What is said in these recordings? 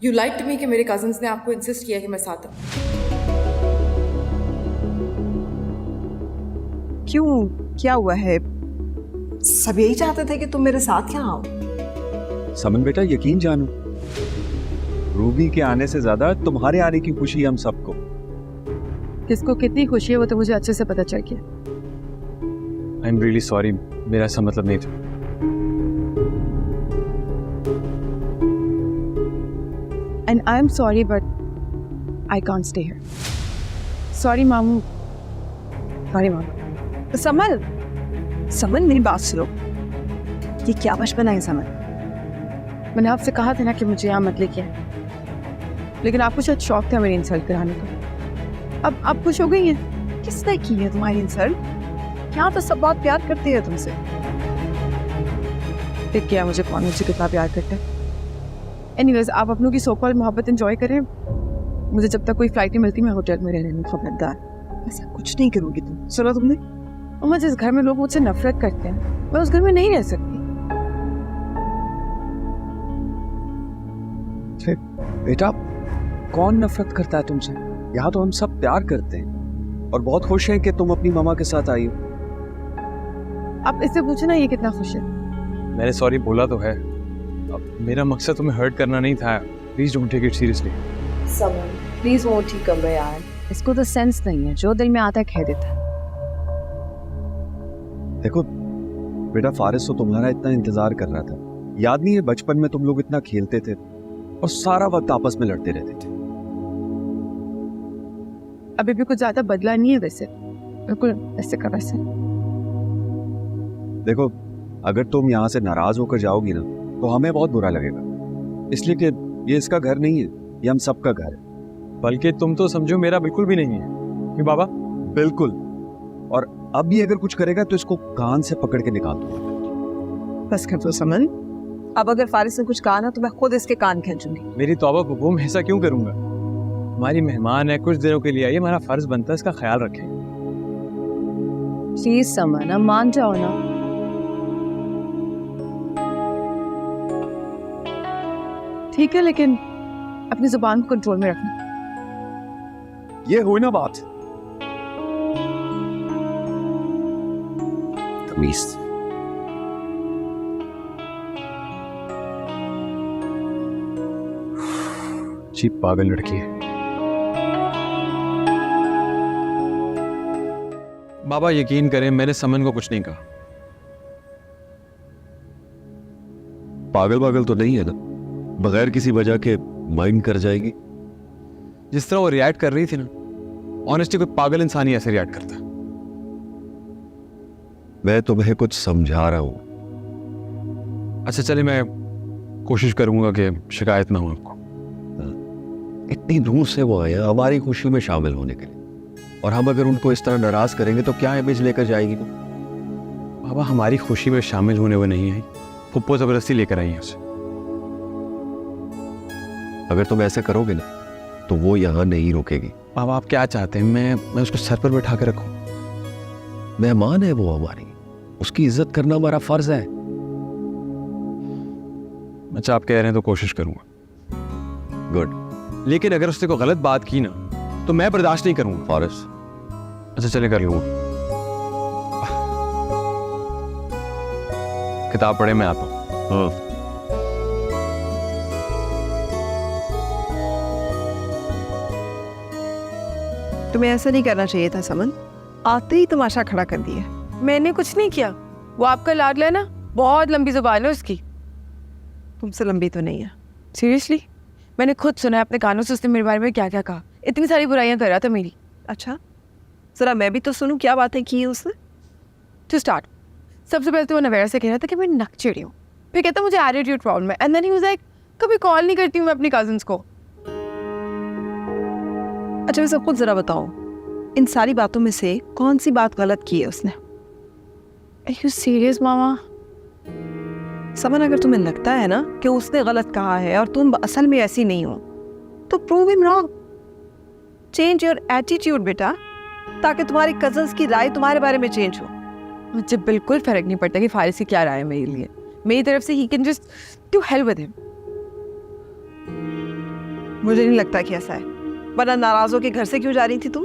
You like to me कि मेरे cousins ने आपको इंसिस्ट किया कि मैं साथ आऊं। क्यों, क्या हुआ है? सब यही चाहते थे कि तुम मेरे साथ यहाँ आओ। समन बेटा, यकीन जानो, रूबी के आने से ज्यादा तुम्हारे आने की खुशी हम सबको। किसको कितनी खुशी है वो तो मुझे अच्छे से पता चल गया। आई एम रियली सॉरी, मेरा ऐसा मतलब नहीं था। And I'm sorry, but I can't stay here. Sorry, मामू. Sorry, मामू. समन, समन मेरी बात सुनो। ये क्या बचपना है समन? मैंने आपसे कहा था ना कि मुझे यहाँ मत लेके आए, लेकिन आपको शायद शौक था मेरी इंसल्ट कराने का। अब आप खुश हो गई हैं? किसने की है तुम्हारी इंसल्ट? यहाँ तो सब बहुत प्यार करती है तुमसे। देख किया मुझे कौन मुझे कितना प्यार करता है। एनीवेज, आप अपनों की सो-कॉल्ड मोहब्बत एंजॉय करें। मुझे जब तक कोई फ्लाइट नहीं मिलती मैं होटल में रहने में खबरदार। ऐसा कुछ नहीं करोगी तुम। सुना तुमने? और जिस घर में लोग मुझसे नफरत करते हैं मैं उस घर में नहीं रह सकती। बेटा, कौन नफरत करता है तुमसे? यहाँ तो हम सब प्यार करते हैं और बहुत खुश हैं कि तुम अपनी मामा के साथ आई हो। आप इससे पूछे ना ये कितना खुश है। मैंने सॉरी बोला तो है। अब मेरा मकसद तुम्हें हर्ट करना नहीं था। Please don't take it seriously. समन, प्लीज वो ठीक कर लो यार। इसको तो सेंस नहीं है, जो दिल में आता है कह देता है। देखो बेटा, फारिस तो तुम्हारा इतना इंतजार कर रहा था। याद नहीं है बचपन में तुम लोग इतना खेलते थे और सारा वक्त आपस में लड़ते रहते थे। अभी भी कुछ ज्यादा बदला नहीं है वैसे, बिल्कुल ऐसे का वैसे। देखो, अगर तुम यहाँ से नाराज होकर जाओगी ना तो हमें बहुत बुरा लगेगा, इसलिए कि ये इसका घर नहीं है, ये हम सबका घर है। बल्कि तुम तो समझो मेरा बिल्कुल भी नहीं है। क्यों बाबा? बिल्कुल। और अब ये अगर कुछ करेगा तो इसको कान से पकड़ के निकाल दूंगा। बस कर दो समन। अब अगर फारिस ने कुछ कहा ना तो मैं खुद इसके कान खींचूंगी। मेरी तौबा कबूल, मैं ऐसा क्यों करूंगा? हमारी मेहमान है, कुछ दिनों के लिए आई है, हमारा फर्ज बनता है इसका ख्याल रखें। प्लीज समन, अब मान जाओ ना। ठीक है, लेकिन अपनी जुबान को कंट्रोल में रखना। ये हुई ना बात। तमीज। जी पागल लड़की है। बाबा यकीन करें, मैंने समन को कुछ नहीं कहा। पागल पागल तो नहीं है ना? बगैर किसी वजह के माइंड कर जाएगी। जिस तरह वो रिएक्ट कर रही थी ना, ऑनेस्टली कोई पागल इंसान ही ऐसे रिएक्ट करता। मैं तुम्हें कुछ समझा रहा हूं। अच्छा चले, मैं कोशिश करूंगा कि शिकायत ना हो आपको। इतनी दूर से वो आए हमारी खुशी में शामिल होने के लिए, और हम अगर उनको इस तरह नाराज करेंगे तो क्या इमेज लेकर जाएगी वो? बाबा, हमारी खुशी में शामिल होने वो नहीं आई, फुप्पो जबरदस्ती लेकर आई है उसे। अगर तुम ऐसे करोगे ना तो वो यहाँ नहीं रुकेगी। बाबा आप क्या चाहते हैं? मैं उसको सर पर बैठा के रखूं? मेहमान है वो हमारी, उसकी इज्जत करना हमारा फर्ज है। अच्छा आप कह रहे हैं तो कोशिश करूंगा। गुड। लेकिन अगर उसने कोई गलत बात की ना तो मैं बर्दाश्त नहीं करूंगा। फारिस, अच्छा चले, कर लूंगा। किताब पढ़े, मैं आता हूँ। हाँ। तुम्हें ऐसा नहीं करना चाहिए था समन। आते ही तमाशा खड़ा कर दिया। मैंने कुछ नहीं किया, वो आपका लाडला है ना, बहुत लंबी जुबान है उसकी। तुमसे लंबी तो नहीं है। सीरियसली, मैंने खुद सुना है अपने कानों से उसने मेरे बारे में क्या क्या कहा। इतनी सारी बुराइयां कर रहा था मेरी। अच्छा, जरा मैं भी तो सुनूं क्या बातें की है उसने। टू स्टार्ट, सबसे पहले तो वो नवेरा से कह रहा था कि मैं नकचिड़ी हूँ। फिर कहता मुझे एटीट्यूड प्रॉब्लम है। And then he was like, कभी कॉल नहीं करती हूँ मैं अपनी कजिन्स को। अच्छा, मैं सब कुछ जरा बताओ, इन सारी बातों में से कौन सी बात गलत की है उसने? Are you serious मामा? समन, अगर तुम्हें लगता है ना कि उसने गलत कहा है और तुम असल में ऐसी नहीं हो तो prove him wrong. Change your attitude बेटा, ताकि तुम्हारी कजन्स की राय तुम्हारे बारे में चेंज हो। मुझे बिल्कुल फर्क नहीं पड़ता कि फारिस की क्या राय है मेरे लिए। मेरी तरफ से he can just do help with him. मुझे नहीं लगता कि ऐसा है, वरना नाराज होकर घर से क्यों जा रही थी तुम?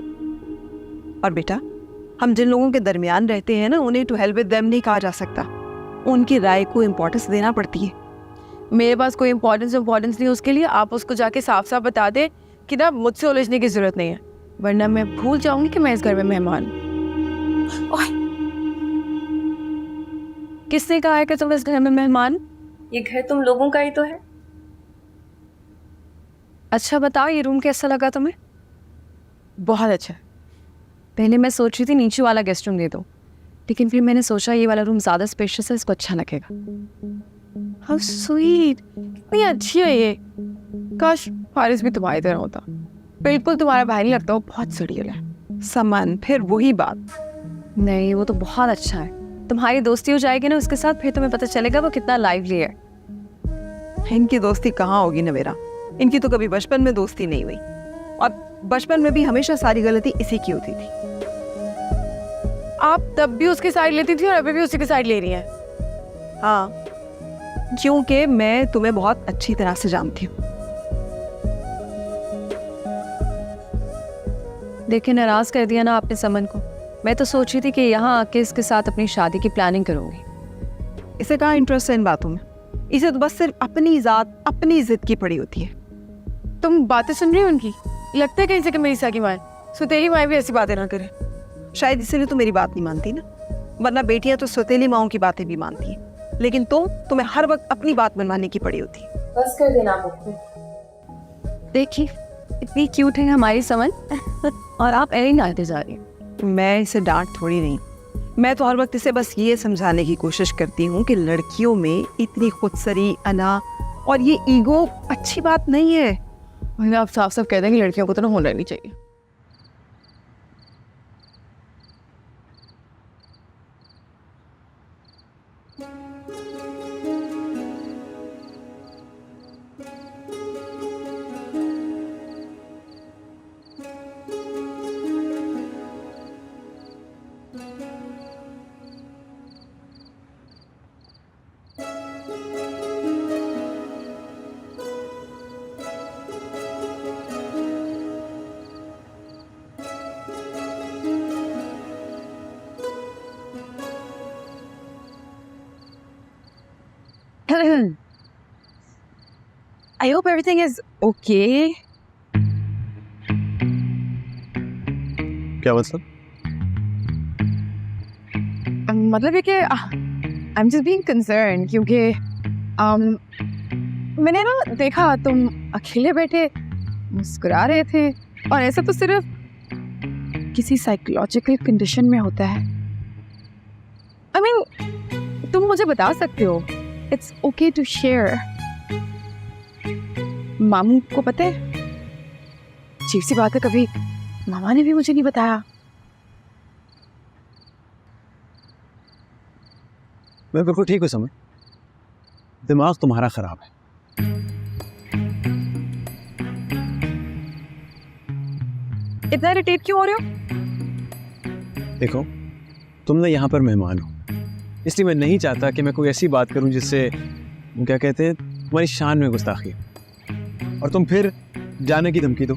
और बेटा, हम जिन लोगों के दरमियान रहते हैं ना, उन्हें टू हेल्प विद देम नहीं कहा जा सकता, उनकी राय को इम्पोर्टेंस देना पड़ती है। मेरे पास कोई इम्पोर्टेंस नहीं उसके लिए। आप उसको जाके साफ साफ बता दे कि ना मुझसे उलझने की जरूरत नहीं है, वरना मैं भूल जाऊंगी कि मैं इस घर में मेहमान हूं। ओए, किसने कहा है कि तुम इस घर में मेहमान? ये घर तुम लोगों का ही तो है। अच्छा बताओ, ये रूम कैसा लगा तुम्हें? बहुत अच्छा। पहले मैं सोच रही थी नीचे वाला गेस्ट रूम दे दो, लेकिन फिर मैंने सोचा ये वाला रूम ज़्यादा स्पेशियस है, इसको अच्छा लगेगा। हाउ स्वीट, कितनी अच्छी है ये। काश फारिस भी तुम्हारी तरह होता। बिल्कुल तुम्हारा भाई नहीं लगता, वो बहुत सड़ियल है। समन, फिर वही बात। नहीं, वो तो बहुत अच्छा है। तुम्हारी दोस्ती हो जाएगी ना उसके साथ, फिर तुम्हें पता चलेगा वो कितना लाइवली है। इनकी दोस्ती कहाँ होगी नवेरा, इनकी तो कभी बचपन में दोस्ती नहीं हुई, और बचपन में भी हमेशा सारी गलती इसी की होती थी। आप तब भी उसकी साइड लेती थी और अभी भी उसी की साइड ले रही हैं। हाँ, क्योंकि मैं तुम्हें बहुत अच्छी तरह से जानती हूँ। देखिए, नाराज कर दिया ना आपने समन को। मैं तो सोच रही थी कि यहाँ आके इसके साथ अपनी शादी की प्लानिंग करूंगी। इसे कहाँ इंटरेस्ट है इन बातों में? इसे तो बस सिर्फ अपनी जात, अपनी जिद की पड़ी होती है। तुम बातें सुन रही हो उनकी? लगता है कहीं से कि मेरी साकी माँ सुतेली माँ भी ऐसी बातें ना करे। शायद इसीलिए तो मेरी बात नहीं मानती ना, वरना बेटियां तो सौतेली माओं की बातें भी मानती हैं, लेकिन तुम्हें हर वक्त अपनी बात मनवाने की पड़ी होती है। बस कर देना मुझको। देखिए, इतनी क्यूट है हमारी समन और आप ऐसे ही नाते जा रही हैं। मैं इसे डांट थोड़ी नहीं, मैं तो हर वक्त इसे बस ये समझाने की कोशिश करती हूँ कि लड़कियों में इतनी खुदसरी, अना और ये ईगो अच्छी बात नहीं है। मैंने आप साफ साफ कह दें कि लड़कियों को तो ना होना नहीं चाहिए। I hope everything is okay. क्या मतलब? मतलब ये कि I'm just being concerned क्योंकि मैंने ना देखा तुम अकेले बैठे मुस्कुरा रहे थे, और ऐसा तो सिर्फ किसी साइकोलॉजिकल कंडीशन में होता है। I mean, तुम मुझे बता सकते हो, It's okay to share. मामू को पता है? अजीब सी बात है, कभी मामा ने भी मुझे नहीं बताया। मैं बिल्कुल ठीक हूँ समझ, दिमाग तुम्हारा खराब है। इतना इरिटेट क्यों हो रहे हो? देखो, तुम ना यहाँ पर मेहमान हो, इसलिए मैं नहीं चाहता कि मैं कोई ऐसी बात करूं जिससे क्या कहते हैं तुम्हारी शान में गुस्ताखी हो और तुम फिर जाने की धमकी दो।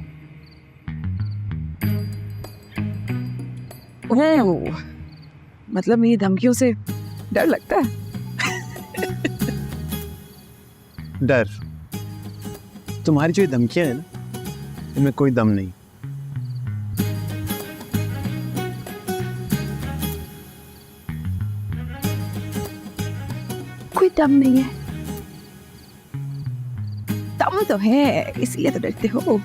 मतलब मेरी धमकियों से डर लगता है? डर? तुम्हारी जो ये धमकियां हैं ना, इनमें कोई दम नहीं। कोई दम नहीं है? दम तो है, इसलिए तो डरते हो।